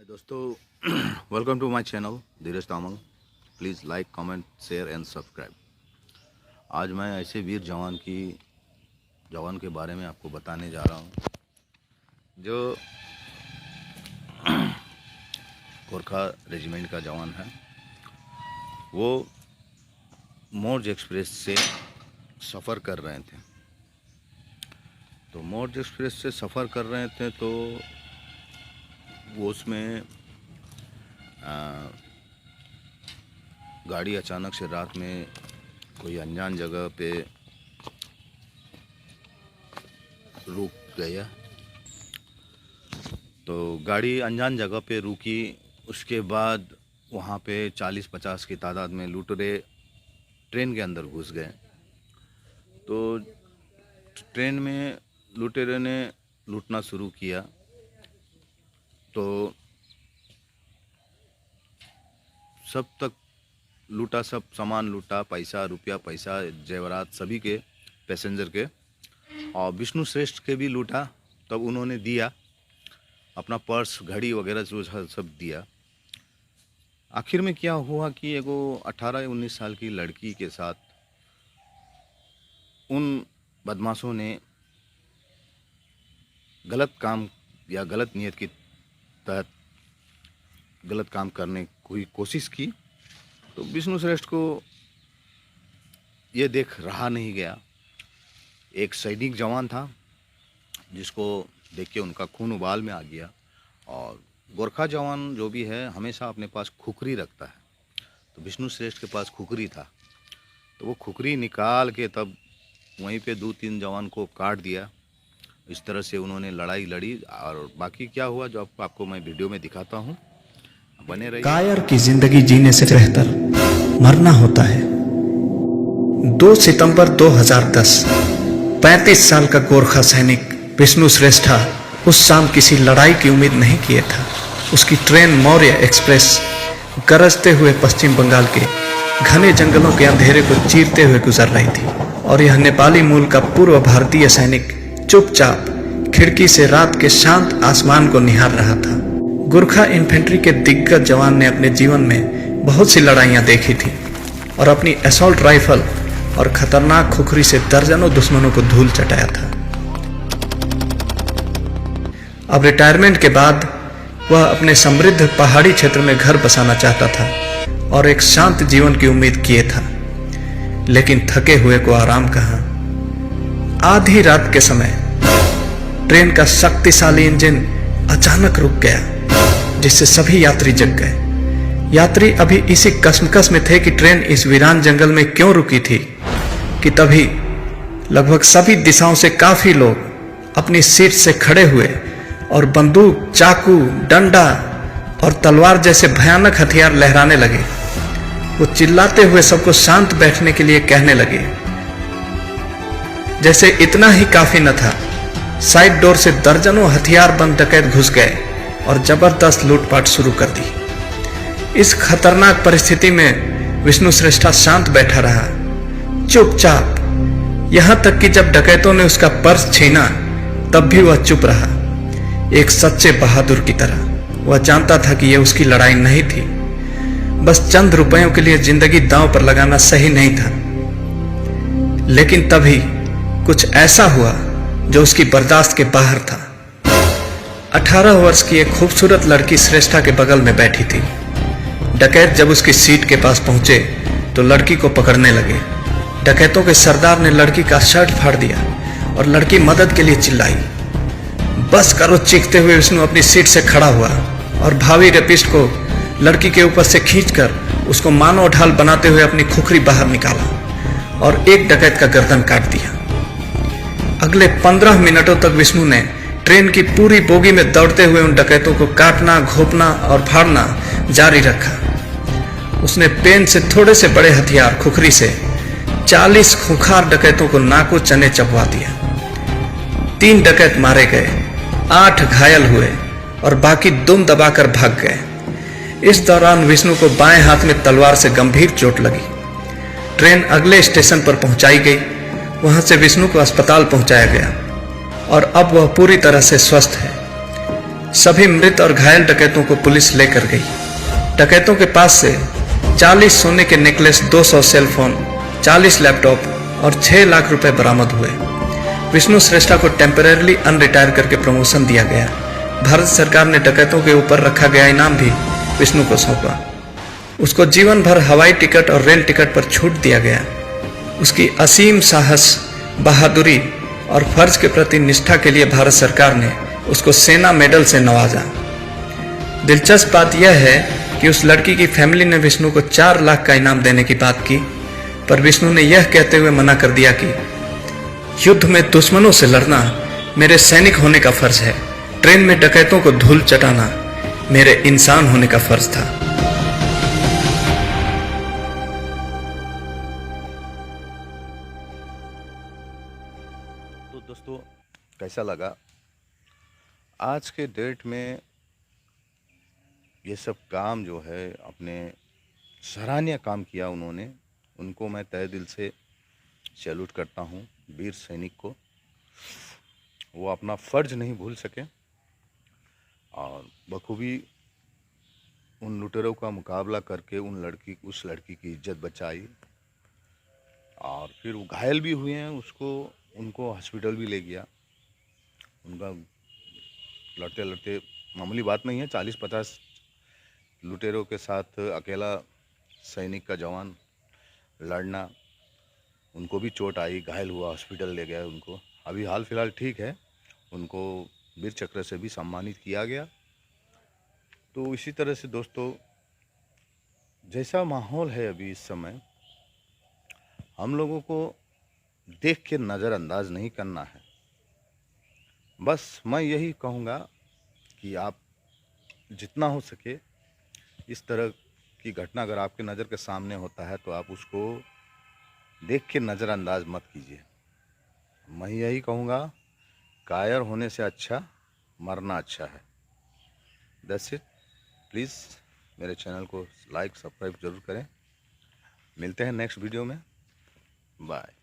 दोस्तों, welcome to my channel Dheeraj Tamang. Please like, comment, share and subscribe. आज मैं ऐसे वीर जवान के बारे में आपको बताने जा रहा हूँ जो गोरखा रेजिमेंट का जवान है। वो मौर्ज एक्सप्रेस से सफ़र कर रहे थे। तो मौर्ज एक्सप्रेस से सफ़र कर रहे थे तो वो उसमें गाड़ी अचानक से रात में कोई अनजान जगह पे रुक गया। तो गाड़ी अनजान जगह पे रुकी। उसके बाद वहाँ पे 40-50 की तादाद में लुटेरे ट्रेन के अंदर घुस गए। तो ट्रेन में लुटेरे ने लूटना शुरू किया। तो सब तक लूटा, सब सामान लूटा, पैसा जेवरात सभी के, पैसेंजर के, और विष्णु श्रेष्ठ के भी लूटा। तब उन्होंने दिया अपना पर्स, घड़ी वगैरह जो सब दिया। आखिर में क्या हुआ कि एगो 18-19 साल की लड़की के साथ उन बदमाशों ने गलत काम या गलत नियत की तहत गलत काम करने की कोशिश की। तो विष्णु श्रेष्ठ को ये देख रहा नहीं गया। एक सैनिक जवान था जिसको देख के उनका खून उबाल में आ गया। और गोरखा जवान जो भी है हमेशा अपने पास खुखरी रखता है। तो विष्णु श्रेष्ठ के पास खुखरी था। तो वो खुखरी निकाल के तब वहीं पे 2-3 जवान को काट दिया। इस तरह से उन्होंने लड़ाई लड़ी। और बाकी क्या हुआ जो आपको मैं वीडियो में दिखाता हूँ, बने रहिए। कायर की जिंदगी जीने से बेहतर मरना होता है। 2 सितंबर 2010 35 साल का गोरखा सैनिक विष्णु श्रेष्ठा उस शाम किसी लड़ाई की उम्मीद नहीं किए था। उसकी ट्रेन मौर्य एक्सप्रेस गरजते हुए पश्चिम बंगाल के घने जंगलों के अंधेरे को चीरते हुए गुजर रही थी। और यह नेपाली मूल का पूर्व भारतीय सैनिक चुपचाप खिड़की से रात के शांत आसमान को निहार रहा था। गोरखा इन्फेंट्री के दिग्गज जवान ने अपने जीवन में बहुत सी लड़ाइयां देखी थी और अपनी असॉल्ट राइफल और खतरनाक खुखरी से दर्जनों दुश्मनों को धूल चटाया था। अब रिटायरमेंट के बाद वह अपने समृद्ध पहाड़ी क्षेत्र में घर बसाना चाहता था और एक शांत जीवन की उम्मीद किए था। लेकिन थके हुए को आराम कहाँ। आधी रात के समय ट्रेन का शक्तिशाली इंजन अचानक रुक गया, जिससे सभी यात्री जग गए। यात्री अभी इसी कश्मकश में थे कि ट्रेन इस वीरान जंगल में क्यों रुकी थी कि तभी लगभग सभी दिशाओं से काफी लोग अपनी सीट से खड़े हुए और बंदूक, चाकू, डंडा और तलवार जैसे भयानक हथियार लहराने लगे। वो चिल्लाते हुए सबको शांत बैठने के लिए कहने लगे। जैसे इतना ही काफी न था, साइड डोर से दर्जनों हथियारबंद डकैत घुस गए और जबरदस्त लूटपाट शुरू कर दी। इस खतरनाक परिस्थिति में विष्णु श्रेष्ठा शांत बैठा रहा, चुपचाप। यहां तक कि जब डकैतों ने उसका पर्स छीना तब भी वह चुप रहा, एक सच्चे बहादुर की तरह। वह जानता था कि यह उसकी लड़ाई नहीं थी। बस चंद रुपयों के लिए जिंदगी दांव पर लगाना सही नहीं था। लेकिन तभी कुछ ऐसा हुआ जो उसकी बर्दाश्त के बाहर था। 18 वर्ष की एक खूबसूरत लड़की श्रेष्ठा के बगल में बैठी थी। डकैत जब उसकी सीट के पास पहुंचे तो लड़की को पकड़ने लगे। डकैतों के सरदार ने लड़की का शर्ट फाड़ दिया और लड़की मदद के लिए चिल्लाई। बस करो, चीखते हुए विष्णु अपनी सीट से खड़ा हुआ और भावी रेपिस्ट को लड़की के ऊपर से खींचकर उसको मानव ढाल बनाते हुए अपनी खुखरी बाहर निकाला और एक डकैत का गर्दन काट दिया। अगले 15 मिनटों तक विष्णु ने ट्रेन की पूरी बोगी में दौड़ते हुए उन डकैतों को काटना, घोंपना और फाड़ना जारी रखा। उसने पेन से थोड़े से बड़े हथियार खुखरी से 40 खूंखार डकैतों को नाको चने चबवा दिया। 3 डकैत मारे गए, 8 घायल हुए और बाकी दुम दबाकर भाग गए। इस दौरान विष्णु को बाएं हाथ में तलवार से गंभीर चोट लगी। ट्रेन अगले स्टेशन पर पहुंचाई गई। वहां से विष्णु को अस्पताल पहुंचाया गया और अब वह पूरी तरह से स्वस्थ है। सभी मृत और घायल डकैतों को पुलिस लेकर गई। डकैतों के पास से 40 सोने के नेकलेस, 200 सेलफोन, 40 लैपटॉप और 6 लाख रुपए बरामद हुए। विष्णु श्रेष्ठा को टेम्परेरली अनरिटायर करके प्रमोशन दिया गया। भारत सरकार ने डकैतों के ऊपर रखा गया इनाम भी विष्णु को सौंपा। उसको जीवन भर हवाई टिकट और रेल टिकट पर छूट दिया गया। उसकी असीम साहस, बहादुरी और फर्ज के प्रति निष्ठा के लिए भारत सरकार ने उसको सेना मेडल से नवाजा। दिलचस्प बात यह है कि उस लड़की की फैमिली ने विष्णु को 4 लाख का इनाम देने की बात की, पर विष्णु ने यह कहते हुए मना कर दिया कि युद्ध में दुश्मनों से लड़ना मेरे सैनिक होने का फर्ज है, ट्रेन में डकैतों को धूल चटाना मेरे इंसान होने का फर्ज था। तो दोस्तों, कैसा लगा? आज के डेट में ये सब काम जो है, अपने सराहनीय काम किया उन्होंने, उनको मैं तहे दिल से सैल्यूट करता हूँ। वीर सैनिक को, वो अपना फ़र्ज नहीं भूल सके और बखूबी उन लुटेरों का मुकाबला करके उस लड़की की इज्जत बचाई और फिर वो घायल भी हुए हैं, उनको हॉस्पिटल भी ले गया। उनका लड़ते लड़ते मामूली बात नहीं है, 40-50 लुटेरों के साथ अकेला सैनिक का जवान लड़ना, उनको भी चोट आई, घायल हुआ, हॉस्पिटल ले गए उनको। अभी हाल फिलहाल ठीक है, उनको वीर चक्र से भी सम्मानित किया गया। तो इसी तरह से दोस्तों, जैसा माहौल है अभी इस समय, हम लोगों को देख के नज़रअंदाज नहीं करना है। बस मैं यही कहूँगा कि आप जितना हो सके इस तरह की घटना अगर आपके नज़र के सामने होता है तो आप उसको देख के नज़रअंदाज मत कीजिए। मैं यही कहूँगा, कायर होने से अच्छा मरना अच्छा है। That's it. प्लीज़ मेरे चैनल को लाइक सब्सक्राइब ज़रूर करें। मिलते हैं नेक्स्ट वीडियो में। बाय।